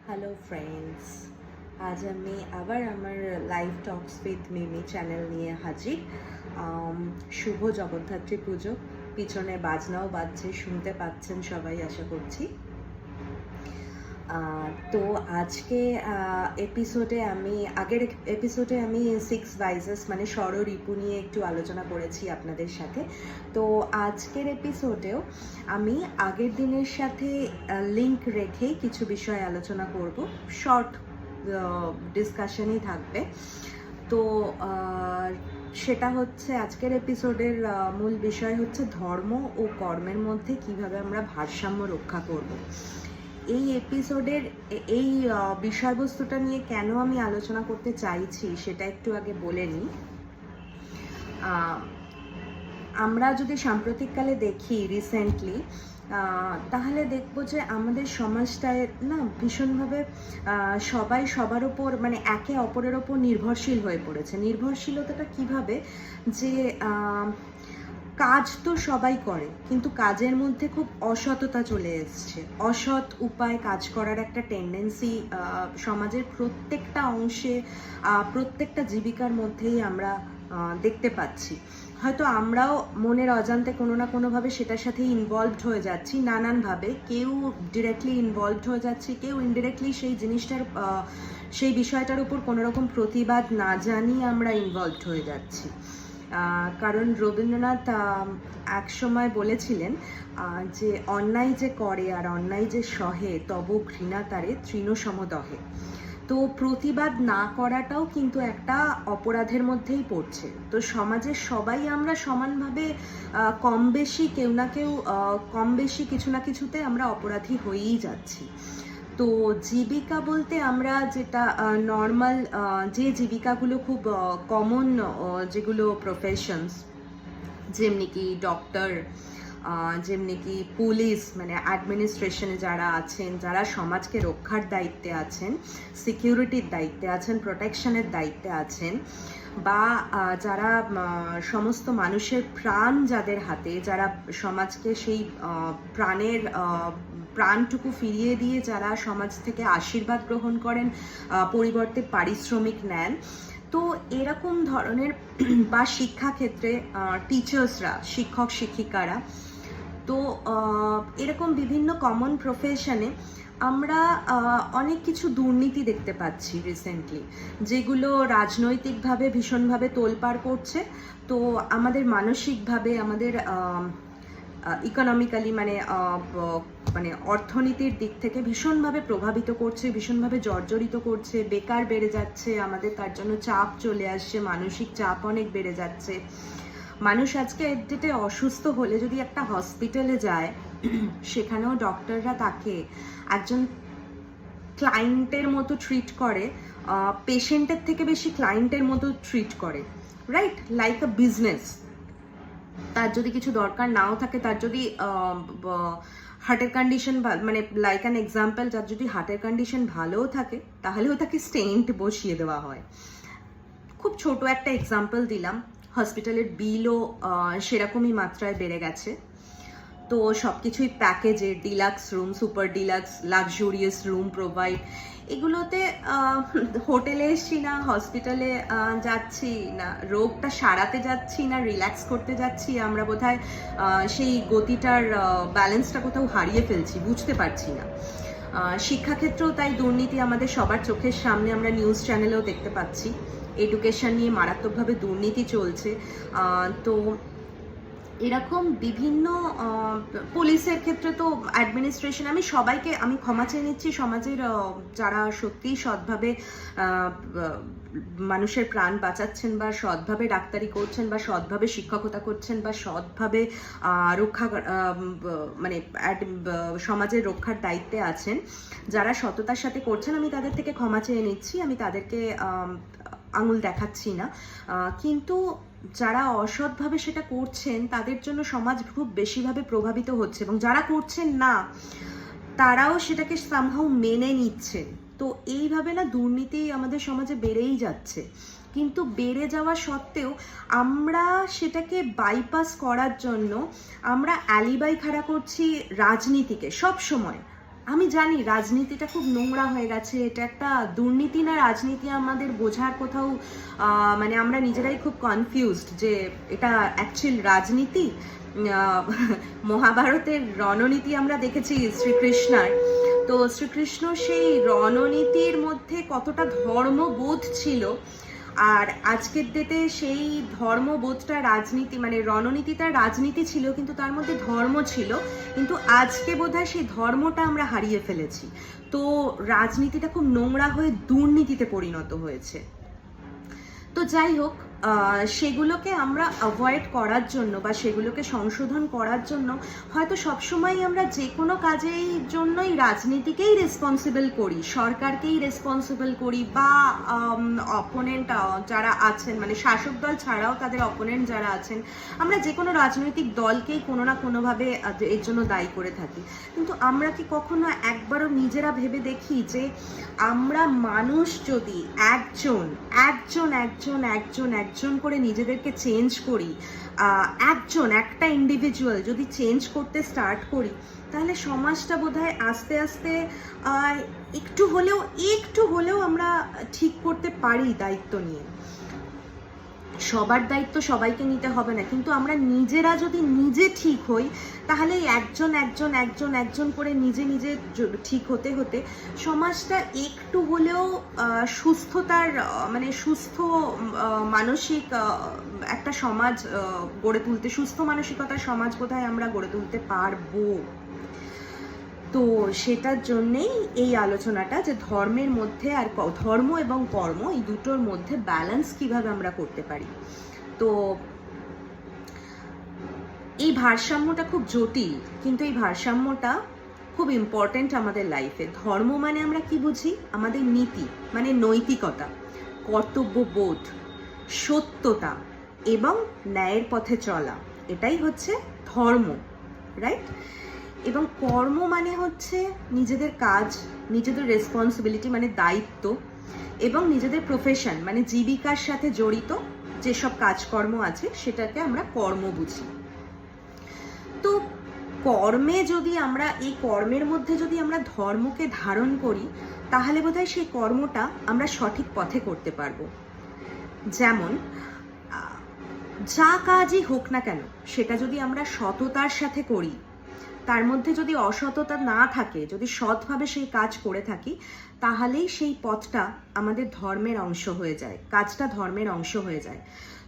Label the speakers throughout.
Speaker 1: Hello friends, আজ আমি আবার আমার live Tux with Mimi channel নিয়ে হাজির। শুভ জগদ্ধাত্রী পুজো, পিছনে বাজনাও বাজছে, শুনতে পাচ্ছেন সবাই আশা করছি। তো আজকে আগের এপিসোডে আমি 6 ভাইজেস মানে ষড়রিপু নিয়ে একটু আলোচনা করেছি আপনাদের সাথে। তো আজকের এপিসোডেও আমি আগের দিনের সাথে লিংক রেখেই কিছু বিষয় আলোচনা করব, শর্ট ডিসকাশনই থাকবে। তো সেটা হচ্ছে আজকের এপিসোডের মূল বিষয় হচ্ছে ধর্ম ও কর্মের মধ্যে কিভাবে আমরা ভারসাম্য রক্ষা করব। এই এপিসোডের এই বিষয়বস্তুটা নিয়ে কেন আমি আলোচনা করতে চাইছি সেটা একটু আগে বলে নিই। আমরা যদি সাম্প্রতিককালে দেখি রিসেন্টলি, তাহলে দেখবো যে আমাদের সমাজটায় না ভীষণভাবে সবাই সবার ওপর মানে একে অপরের ওপর নির্ভরশীল হয়ে পড়েছে। নির্ভরশীলতাটা কিভাবে, যে কাজ তো সবাই করে, কিন্তু কাজের মধ্যে খুব অসততা চলে এসছে। অসৎ উপায় কাজ করার একটা টেন্ডেন্সি সমাজের প্রত্যেকটা অংশে, প্রত্যেকটা জীবিকার মধ্যেই আমরা দেখতে পাচ্ছি। হয়তো আমরাও মনের অজান্তে কোনো না কোনোভাবে সেটার সাথে ইনভলভড হয়ে যাচ্ছি নানানভাবে। কেউ ডিরেক্টলি ইনভলভড হয়ে যাচ্ছি, কেউ ইনডিরেক্টলি সেই বিষয়টার উপর কোনো রকম প্রতিবাদ না জানিয়ে আমরা ইনভলভড হয়ে যাচ্ছি। কারণ রবীন্দ্রনাথ এক সময় বলেছিলেন যে অন্যায় যে করে আর অন্যায় যে সহে তব ঘৃণা তারে তৃণ সমদহে। তো প্রতিবাদ না করাটাও কিন্তু একটা অপরাধের মধ্যেই পড়ছে। তো সমাজের সবাই আমরা সমানভাবে কম বেশি কেউ না কেউ কম বেশি কিছু না কিছুতে আমরা অপরাধী হয়েই যাচ্ছি। তো জীবিকা বলতে আমরা যেটা নর্মাল যে জীবিকাগুলো খুব কমন, যেগুলো প্রফেশনস, যেমনি কি ডক্টর, যেমনি কি পুলিশ, মানে অ্যাডমিনিস্ট্রেশনে যারা আছেন, যারা সমাজকে রক্ষার দায়িত্বে আছেন, সিকিউরিটির দায়িত্বে আছেন, প্রোটেকশনের দায়িত্বে আছেন, বা যারা সমস্ত মানুষের প্রাণ যাদের হাতে, যারা সমাজকে সেই প্রাণটুকু ফিরিয়ে দিয়ে যারা সমাজ থেকে আশীর্বাদ গ্রহণ করেন, পরিবর্তে পারিশ্রমিক নেন। তো এরকম ধরনের বা শিক্ষাক্ষেত্রে টিচার্সরা, শিক্ষক শিক্ষিকারা, তো এরকম বিভিন্ন কমন প্রফেশনে আমরা অনেক কিছু দুর্নীতি দেখতে পাচ্ছি রিসেন্টলি, যেগুলো রাজনৈতিকভাবে ভীষণভাবে তোলপাড় করছে। তো আমাদের মানসিকভাবে, আমাদের ইকোনমিক্যালি মানে অর্থনীতির দিক থেকে ভীষণভাবে প্রভাবিত করছে, ভীষণভাবে জর্জরিত করছে। বেকার বেড়ে যাচ্ছে, আমাদের তার জন্য চাপ চলে আসছে, মানসিক চাপ অনেক বেড়ে যাচ্ছে। মানুষ আজকে এর ডেটে অসুস্থ হলে যদি একটা হসপিটালে যায়, সেখানেও ডক্টররা তাকে একজন ক্লায়েন্টের মতো ট্রিট করে, পেশেন্টের থেকে বেশি ক্লায়েন্টের মতো ট্রিট করে, রাইট? লাইক আ বিজনেস। তার যদি কিছু দরকার নাও থাকে, তার যদি হার্টের কন্ডিশন, মানে লাইক অ্যান এক্সাম্পল, যার যদি হার্টের কন্ডিশন ভালোও থাকে, তাহলেও তাকে স্টেন্ট বসিয়ে দেওয়া হয়। খুব ছোট একটা এক্সাম্পল দিলাম। হসপিটালের বিলও সেরকমই মাত্রায় বেড়ে গেছে। তো সব কিছুই প্যাকেজে, deluxe room, super deluxe, luxurious room provide. এগুলোতে হোটেলে এসছি না, হসপিটালে যাচ্ছি না, রোগটা সারাতে যাচ্ছি না রিল্যাক্স করতে যাচ্ছি, আমরা বোধহয় সেই গতিটার ব্যালেন্সটা কোথাও হারিয়ে ফেলছি, বুঝতে পারছি না। শিক্ষাক্ষেত্রেও তাই দুর্নীতি আমাদের সবার চোখের সামনে, আমরা নিউজ চ্যানেলেও দেখতে পাচ্ছি। এডুকেশন নিয়ে মারাত্মকভাবে দুর্নীতি চলছে। তো এরকম বিভিন্ন, পুলিশের ক্ষেত্রে তো অ্যাডমিনিস্ট্রেশন, আমি ক্ষমা চেয়ে নিচ্ছি সমাজের যারা সত্যিই সৎভাবে মানুষের প্রাণ বাঁচাচ্ছেন, বা সৎভাবে ডাক্তারি করছেন, বা সৎভাবে শিক্ষকতা করছেন, বা সৎভাবে মানে সমাজের রক্ষার দায়িত্বে আছেন, যারা সততার সাথে করছেন, আমি তাদের থেকে ক্ষমা চেয়ে নিচ্ছি, আমি তাদেরকে আঙুল দেখাচ্ছি না। কিন্তু যারা অসৎভাবে সেটা করছেন, তাদের জন্য সমাজ খুব বেশিভাবে প্রভাবিত হচ্ছে, এবং যারা করছেন না তারাও সেটাকে সামহাউ মেনে নিচ্ছেন। তো এইভাবে না দুর্নীতি আমাদের সমাজে বেড়েই যাচ্ছে। কিন্তু বেড়ে যাওয়া সত্ত্বেও আমরা সেটাকে বাইপাস করার জন্য আমরা অ্যালিবাই খাড়া করছি রাজনীতিকে সব সময়। আমি জানি রাজনীতিটা খুব নোংরা হয়ে গেছে, এটা একটা দুর্নীতি না রাজনীতি আমাদের বোঝার কোথাও মানে আমরা নিজেরাই খুব কনফিউজড যে এটা অ্যাকচুয়াল রাজনীতি। মহাভারতের রণনীতি আমরা দেখেছি শ্রীকৃষ্ণার, তো শ্রীকৃষ্ণ সেই রণনীতির মধ্যে কতটা ধর্মবোধ ছিল, আর আজকের ডেটে সেই ধর্মবোধটা রাজনীতি মানে রণনীতিটা রাজনীতি ছিল কিন্তু তার মধ্যে ধর্ম ছিল, কিন্তু আজকে বোধহয় সেই ধর্মটা আমরা হারিয়ে ফেলেছি। তো রাজনীতিটা খুব নোংরা হয়ে দুর্নীতিতে পরিণত হয়েছে। তো যাই হোক, সেগুলোকে আমরা অ্যাভয়েড করার জন্য বা সেগুলোকে সংশোধন করার জন্য হয়তো সবসময় আমরা যে কোনো কাজের জন্যই রাজনীতিকেই রেসপন্সিবল করি, সরকারকেই রেসপন্সিবল করি, বা অপোনেন্ট যারা আছেন মানে শাসক দল ছাড়াও তাদের অপোনেন্ট যারা আছেন, আমরা যে কোনো রাজনৈতিক দলকেই কোনো না কোনোভাবে এর জন্য দায়ী করে থাকি। কিন্তু আমরা কি কখনো একবারও নিজেরা ভেবে দেখি যে আমরা মানুষ যদি একজন একজন একজন একজন একজন করে নিজেদেরকে চেঞ্জ করি, একটা ইন্ডিভিজুয়াল যদি চেঞ্জ করতে স্টার্ট করি, তাহলে সমাজটা বোধহয় আস্তে আস্তে একটু হলেও আমরা ঠিক করতে পারি দায়িত্ব নিয়ে। সবার দায়িত্ব সবাইকে নিতে হবে না, কিন্তু আমরা নিজেরা যদি নিজে ঠিক হই তাহলে একজন একজন একজন একজন করে নিজে নিজে ঠিক হতে হতে সমাজটা একটু হলেও সুস্থতার মানে সুস্থ মানসিক একটা সমাজ গড়ে তুলতে, সুস্থ মানসিকতার সমাজ বোধহয় আমরা গড়ে তুলতে পারবো। তো সেটার জন্যেই এই আলোচনাটা যে ধর্মের মধ্যে আর ধর্ম এবং কর্ম এই দুটোর মধ্যে ব্যালেন্স কিভাবে আমরা করতে পারি। তো এই ভারসাম্যটা খুব জটিল, কিন্তু এই ভারসাম্যটা খুব ইম্পর্টেন্ট আমাদের লাইফে। ধর্ম মানে আমরা কি বুঝি? আমাদের নীতি মানে নৈতিকতা, কর্তব্যবোধ, সত্যতা এবং ন্যায়ের পথে চলা, এটাই হচ্ছে ধর্ম, রাইট? এবং কর্ম মানে হচ্ছে নিজেদের কাজ, নিজেদের রেসপন্সিবিলিটি মানে দায়িত্ব, এবং নিজেদের প্রফেশন মানে জীবিকার সাথে জড়িত যেসব কাজকর্ম আছে সেটাকে আমরা কর্ম বুঝি। তো কর্মে যদি আমরা এই কর্মের মধ্যে যদি আমরা ধর্মকে ধারণ করি তাহলে বোধহয় সেই কর্মটা আমরা সঠিক পথে করতে পারবো। যেমন যা কাজই হোক না কেন সেটা যদি আমরা সততার সাথে করি, তার মধ্যে যদি অসততা না থাকে, যদি সৎভাবে সেই কাজ করে থাকি, তাহলেই সেই পথটা আমাদের ধর্মের অংশ হয়ে যায়, কাজটা ধর্মের অংশ হয়ে যায়।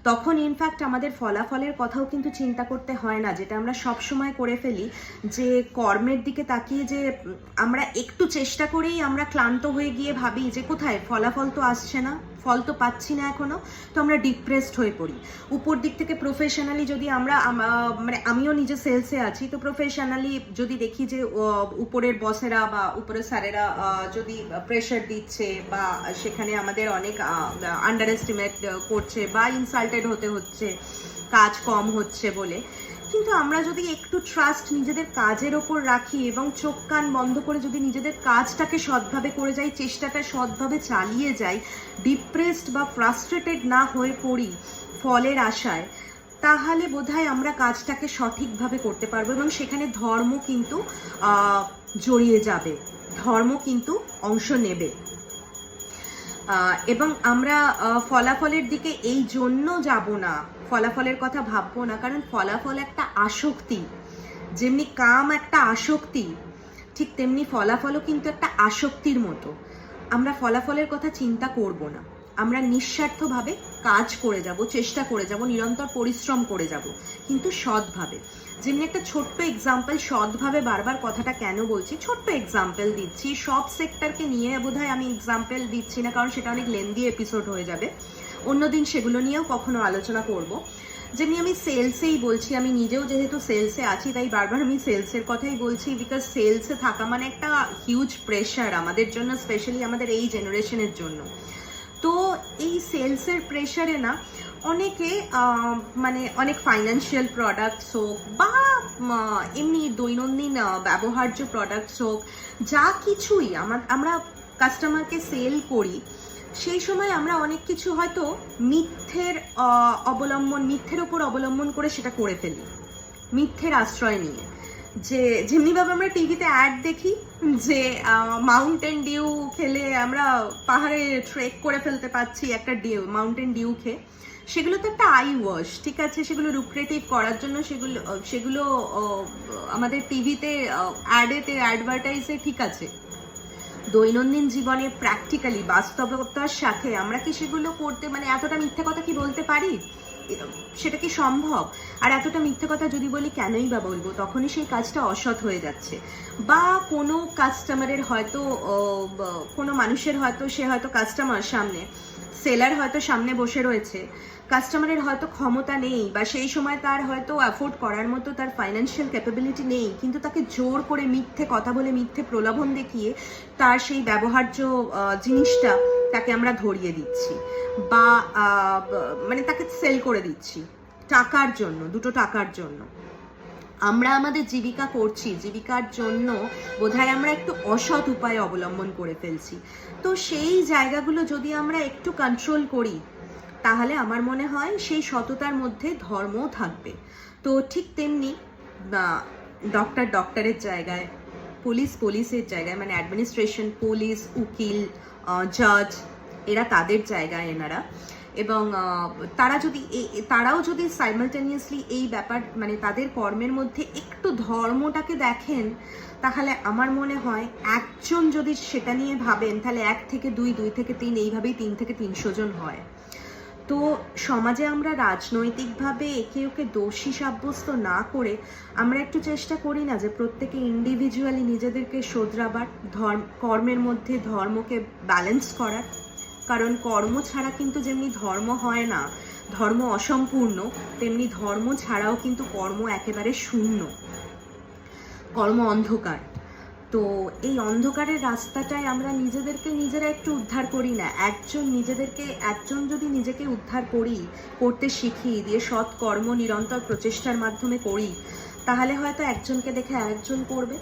Speaker 1: তখন ইনফ্যাক্ট আমাদের ফলাফলের কথাও কিন্তু চিন্তা করতে হয় না, যেটা আমরা সব সময় করে ফেলি, যে কর্মের দিকে তাকিয়ে যে আমরা একটু চেষ্টা করেই আমরা ক্লান্ত হয়ে গিয়ে ভাবি যে কোথায় ফলাফল তো আসছে না, ফল তো পাচ্ছি না এখনো, তো আমরা ডিপ্রেসড হয়ে পড়ি। উপর দিক থেকে প্রফেশনালি যদি আমরা মানে আমিও নিজে সেলসে আছি, তো প্রফেশনালি যদি দেখি যে উপরের বসেরা বা উপরের স্যারেরা যদি প্রেশার দিচ্ছে বা সেখানে আমাদের অনেক আন্ডার এস্টিমেট করছে বা ইনসাল্টেড হতে হচ্ছে কাজ কম হচ্ছে বলে, কিন্তু আমরা যদি একটু ট্রাস্ট নিজেদের কাজের ওপর রাখি এবং চোখ কান বন্ধ করে যদি নিজেদের কাজটাকে সৎভাবে করে যাই, চেষ্টাটা সৎভাবে চালিয়ে যাই, ডিপ্রেসড বা ফ্রাস্ট্রেটেড না হয়ে পড়ি ফলের আশায়, তাহলে বোধহয় আমরা কাজটাকে সঠিকভাবে করতে পারবো এবং সেখানে ধর্ম কিন্তু জড়িয়ে যাবে, ধর্ম কিন্তু অংশ নেবে। এবং আমরা ফলাফলের দিকে এই জন্য যাব না, ফলাফলের কথা ভাববো না, কারণ ফলাফল একটা আসক্তি। যেমনি কাম একটা আসক্তি, ঠিক তেমনি ফলাফলও কিন্তু একটা আসক্তির মতো। আমরা ফলাফলের কথা চিন্তা করব না, আমরা নিঃস্বার্থভাবে কাজ করে যাব, চেষ্টা করে যাব, নিরন্তর পরিশ্রম করে যাব, কিন্তু সৎভাবে। যেমনি একটা ছোট্ট এক্সাম্পল, সৎভাবে বারবার কথাটা কেন বলছি, ছোট্ট এক্সাম্পল দিচ্ছি, সব সেক্টরকে নিয়ে বোধহয় আমি এক্সাম্পল দিচ্ছি না, কারণ সেটা অনেক লেন্দি এপিসোড হয়ে যাবে, অন্যদিন সেগুলো নিয়েও কখনো আলোচনা করব। যেমনি আমি সেলসেই বলছি, আমি নিজেও যেহেতু সেলসে আছি তাই বারবার আমি সেলসের কথাই বলছি, বিকজ সেলসে থাকা মানে একটা হিউজ প্রেশার আমাদের জন্য, স্পেশালি আমাদের এই জেনারেশনের জন্য। তো এই সেলসের প্রেশারে না অনেকে মানে অনেক ফাইন্যান্সিয়াল প্রোডাক্টস হোক বা এমনি দৈনন্দিন ব্যবহার্য প্রোডাক্টস হোক, যা কিছুই আমরা কাস্টমারকে সেল করি, সেই সময় আমরা অনেক কিছু হয়তো মিথ্যের ওপর অবলম্বন করে সেটা করে ফেলি, মিথ্যের আশ্রয় নিয়ে। যে যেমনিভাবে আমরা টিভিতে অ্যাড দেখি যে মাউন্টেন ডিউ খেলে আমরা পাহাড়ে ট্রেক করে ফেলতে পারছি একটা মাউন্টেন ডিউ খেয়ে, সেগুলো তো একটা আই ওয়াশ, ঠিক আছে, সেগুলো লুক্রেটিভ করার জন্য সেগুলো আমাদের টিভিতে অ্যাডেতে অ্যাডভার্টাইজে ঠিক আছে। দৈনন্দিন জীবনে প্র্যাকটিক্যালি বাস্তবতার সাথে আমরা কি সেগুলো করতে মানে এতটা মিথ্যে কথা কি বলতে পারি? সেটা কি সম্ভব? আর এতটা মিথ্যে কথা যদি বলি কেনই বা বলবো, তখনই সেই কাজটা অসৎ হয়ে যাচ্ছে। বা কোনো কাস্টমারের হয়তো কোনো মানুষের হয়তো সে হয়তো কাস্টমার সামনে, সেলার হয়তো সামনে বসে রয়েছে, কাস্টমারের হয়তো ক্ষমতা নেই বা সেই সময় তার হয়তো অ্যাফোর্ড করার মতো তার ফাইন্যান্সিয়াল ক্যাপাবিলিটি নেই, কিন্তু তাকে জোর করে মিথ্যে কথা বলে মিথ্যে প্রলোভন দেখিয়ে তার সেই ব্যবহার্য জিনিসটা তাকে আমরা ধরিয়ে দিচ্ছি বা মানে তাকে সেল করে দিচ্ছি টাকার জন্য, দুটো টাকার জন্য। আমরা আমাদের জীবিকা করছি, জীবিকার জন্য বোধহয় আমরা একটু অসৎ উপায় অবলম্বন করে ফেলছি। তো সেই জায়গাগুলো যদি আমরা একটু কন্ট্রোল করি, তাহলে আমার মনে হয় সেই সততার মধ্যে ধর্মও থাকবে। তো ঠিক তেমনি ডক্টরের জায়গায়, পুলিশের জায়গায়, মানে অ্যাডমিনিস্ট্রেশন, পুলিশ, উকিল, জাজ, এরা তাদের জায়গায় এনারা, এবং তারাও যদি সাইমালটেনিয়াসলি এই ব্যাপার মানে তাদের কর্মের মধ্যে একটু ধর্মটাকে দেখেন, তাহলে আমার মনে হয় একজন যদি সেটা নিয়ে ভাবেন, তাহলে 1 থেকে 2, 2 থেকে 3, এইভাবেই 3 থেকে 300 জন হয়। তো সমাজে আমরা রাজনৈতিকভাবে একে ওকে দোষী সাব্যস্ত না করে আমরা একটু চেষ্টা করি না যে প্রত্যেকে ইন্ডিভিজুয়ালি নিজেদেরকে শোধরাবার, কর্মের মধ্যে ধর্মকে ব্যালেন্স করার। কারণ কর্ম ছাড়া কিন্তু যেমনি ধর্ম হয় না, ধর্ম অসম্পূর্ণ, তেমনি ধর্ম ছাড়াও কিন্তু কর্ম একেবারে শূন্য, কর্ম অন্ধকার। তো এই অন্ধকারের রাস্তাটায় আমরা নিজেরা একটু উদ্ধার করি না। একজন যদি নিজেকে উদ্ধার করতে শিখি, দিয়ে সৎ কর্ম নিরন্তর প্রচেষ্টার মাধ্যমে করি, তাহলে হয়তো একজনকে দেখে আরেকজন করবে,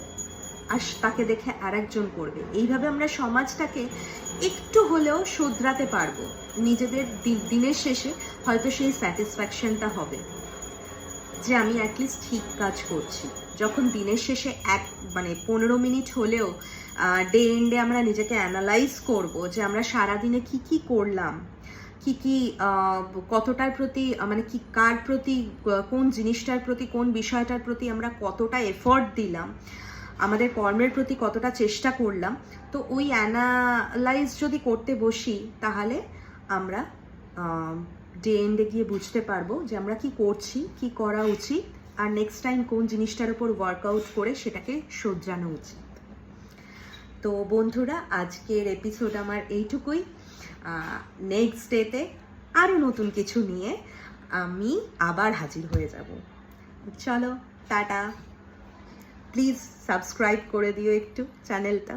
Speaker 1: আর তাকে দেখে আরেকজন করবে। এইভাবে আমরা সমাজটাকে একটু হলেও শোধরাতে পারবো। নিজেদের দিনের শেষে হয়তো সেই স্যাটিসফ্যাকশনটা হবে যে আমি অ্যাটলিস্ট ঠিক কাজ করছি। যখন দিনের শেষে 15 মিনিট হলেও ডে এন্ডে আমরা নিজেকে অ্যানালাইজ করব যে আমরা সারাদিনে কি করলাম, কি কতটার প্রতি মানে কি কার প্রতি, কোন জিনিসটার প্রতি, কোন বিষয়টার প্রতি আমরা কতটা এফোর্ট দিলাম, আমাদের কর্মের প্রতি কতটা চেষ্টা করলাম। তো ওই অ্যানালাইজ যদি করতে বসি, তাহলে আমরা ডে এন্ডে গিয়ে বুঝতে পারবো যে আমরা কি করছি, কি করা উচিত, আর নেক্সট টাইম কোন জিনিসটার উপর ওয়ার্কআউট করে সেটাকে শোধরানো উচিত। তো বন্ধুরা, আজকের এপিসোড আমার এইটুকুই। নেক্সট ডেতে আরও নতুন কিছু নিয়ে আমি আবার হাজির হয়ে যাব। চলো, টাটা। প্লিজ সাবস্ক্রাইব করে দিও একটু চ্যানেলটা।